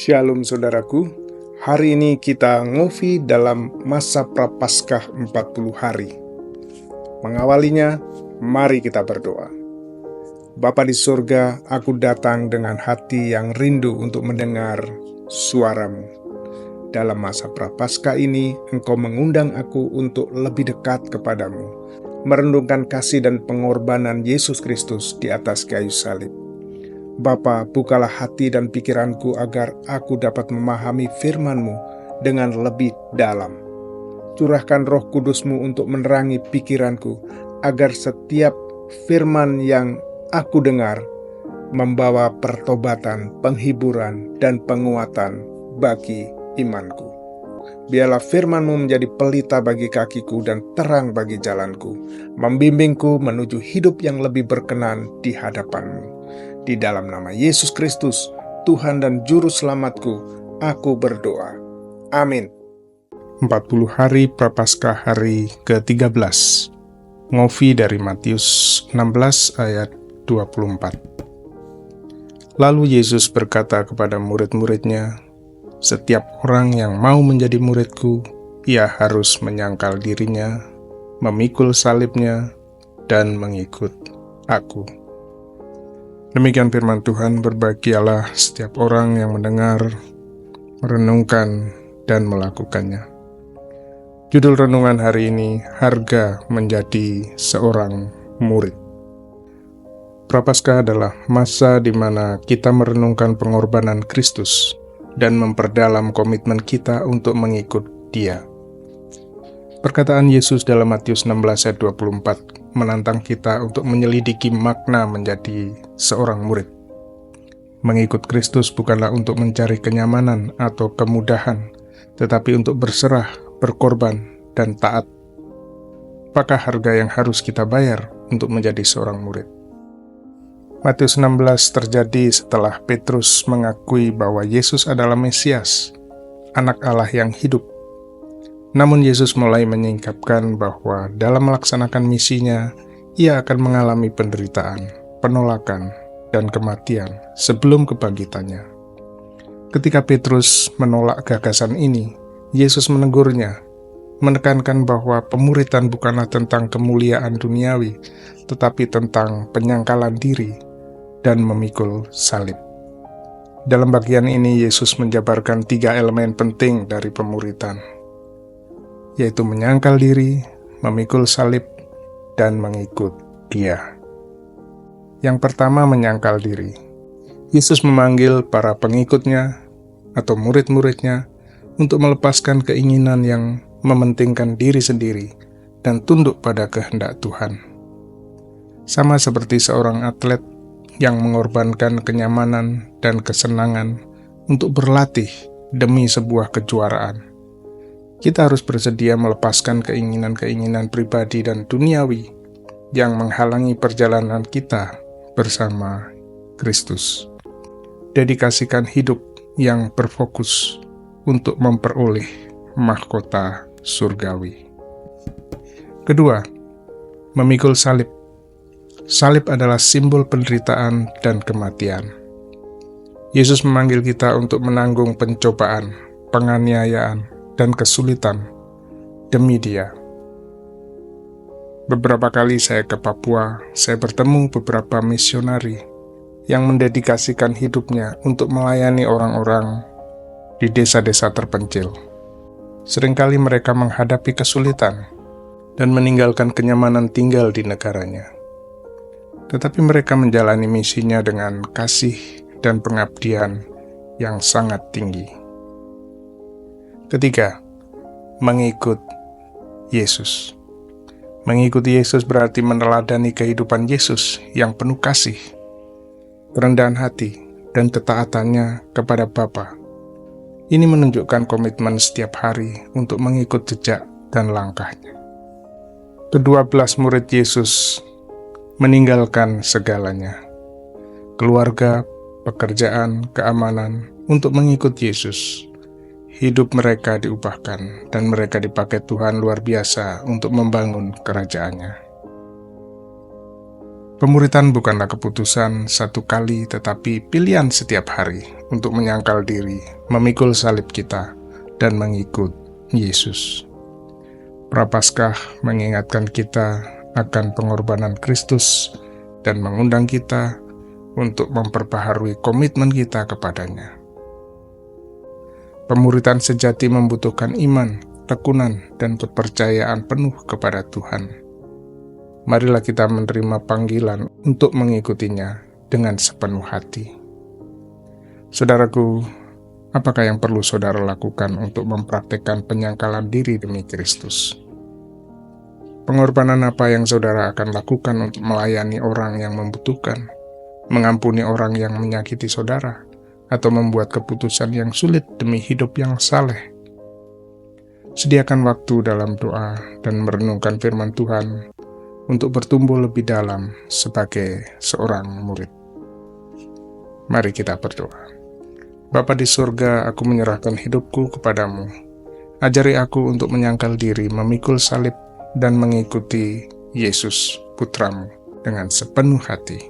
Shalom saudaraku, hari ini kita ngopi dalam masa Prapaskah 40 hari. Mengawalinya, mari kita berdoa. Bapa di surga, aku datang dengan hati yang rindu untuk mendengar suara-Mu. Dalam masa Prapaskah ini, Engkau mengundang aku untuk lebih dekat kepadamu, merenungkan kasih dan pengorbanan Yesus Kristus di atas kayu salib. Bapa, bukalah hati dan pikiranku agar aku dapat memahami firman-Mu dengan lebih dalam. Curahkan Roh Kudus-Mu untuk menerangi pikiranku, agar setiap firman yang aku dengar membawa pertobatan, penghiburan, dan penguatan bagi imanku. Biarlah firman-Mu menjadi pelita bagi kakiku dan terang bagi jalanku, membimbingku menuju hidup yang lebih berkenan di hadapan-Mu. Di dalam nama Yesus Kristus, Tuhan dan Juru Selamatku, aku berdoa. Amin. 40 hari Prapaskah hari ke-13. Ngopi dari Matius 16 ayat 24. Lalu Yesus berkata kepada murid-muridnya, "Setiap orang yang mau menjadi muridku, ia harus menyangkal dirinya, memikul salibnya, dan mengikut aku." Demikian firman Tuhan. Berbahagialah setiap orang yang mendengar, merenungkan, dan melakukannya. Judul renungan hari ini, harga menjadi seorang murid. Prapaskah adalah masa di mana kita merenungkan pengorbanan Kristus dan memperdalam komitmen kita untuk mengikut Dia. Perkataan Yesus dalam Matius 16 ayat 24 menantang kita untuk menyelidiki makna menjadi seorang murid. Mengikut Kristus bukanlah untuk mencari kenyamanan atau kemudahan, tetapi untuk berserah, berkorban, dan taat. Apakah harga yang harus kita bayar untuk menjadi seorang murid? Matius 16 terjadi setelah Petrus mengakui bahwa Yesus adalah Mesias, Anak Allah yang hidup. Namun Yesus mulai menyingkapkan bahwa dalam melaksanakan misinya, ia akan mengalami penderitaan, penolakan, dan kematian sebelum kebangkitannya. Ketika Petrus menolak gagasan ini, Yesus menegurnya, menekankan bahwa pemuridan bukanlah tentang kemuliaan duniawi, tetapi tentang penyangkalan diri dan memikul salib. Dalam bagian ini, Yesus menjabarkan 3 elemen penting dari pemuridan, yaitu menyangkal diri, memikul salib, dan mengikut Dia. Yang pertama, menyangkal diri. Yesus memanggil para pengikutnya atau murid-muridnya untuk melepaskan keinginan yang mementingkan diri sendiri dan tunduk pada kehendak Tuhan. Sama seperti seorang atlet yang mengorbankan kenyamanan dan kesenangan untuk berlatih demi sebuah kejuaraan. Kita harus bersedia melepaskan keinginan-keinginan pribadi dan duniawi yang menghalangi perjalanan kita bersama Kristus. Dedikasikan hidup yang berfokus untuk memperoleh mahkota surgawi. Kedua, memikul salib. Salib adalah simbol penderitaan dan kematian. Yesus memanggil kita untuk menanggung pencobaan, penganiayaan, dan kesulitan demi Dia. Beberapa kali saya ke Papua, saya bertemu beberapa misionari yang mendedikasikan hidupnya untuk melayani orang-orang di desa-desa terpencil. Seringkali mereka menghadapi kesulitan dan meninggalkan kenyamanan tinggal di negaranya. Tetapi mereka menjalani misinya dengan kasih dan pengabdian yang sangat tinggi. Ketiga, mengikut Yesus. Mengikuti Yesus berarti meneladani kehidupan Yesus yang penuh kasih, kerendahan hati, dan ketaatannya kepada Bapa. Ini menunjukkan komitmen setiap hari untuk mengikut jejak dan langkahnya. Ke-12 murid Yesus meninggalkan segalanya, keluarga, pekerjaan, keamanan, untuk mengikut Yesus. Hidup mereka diubahkan dan mereka dipakai Tuhan luar biasa untuk membangun kerajaannya. Pemuritan bukanlah keputusan satu kali, tetapi pilihan setiap hari untuk menyangkal diri, memikul salib kita, dan mengikut Yesus. Prapaskah mengingatkan kita akan pengorbanan Kristus dan mengundang kita untuk memperbaharui komitmen kita kepadanya. Pemuritan sejati membutuhkan iman, tekunan, dan kepercayaan penuh kepada Tuhan. Marilah kita menerima panggilan untuk mengikutinya dengan sepenuh hati. Saudaraku, apakah yang perlu saudara lakukan untuk mempraktekkan penyangkalan diri demi Kristus? Pengorbanan apa yang saudara akan lakukan untuk melayani orang yang membutuhkan, mengampuni orang yang menyakiti saudara, atau membuat keputusan yang sulit demi hidup yang saleh? Sediakan waktu dalam doa dan merenungkan firman Tuhan untuk bertumbuh lebih dalam sebagai seorang murid. Mari kita berdoa. Bapa di surga, aku menyerahkan hidupku kepadamu. Ajari aku untuk menyangkal diri, memikul salib, dan mengikuti Yesus, Putramu, dengan sepenuh hati.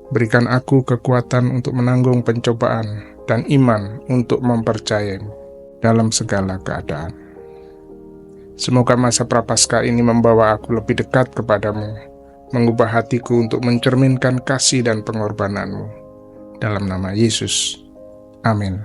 Berikan aku kekuatan untuk menanggung pencobaan dan iman untuk mempercayaimu dalam segala keadaan. Semoga masa Prapaskah ini membawa aku lebih dekat kepadamu, mengubah hatiku untuk mencerminkan kasih dan pengorbananmu. Dalam nama Yesus. Amin.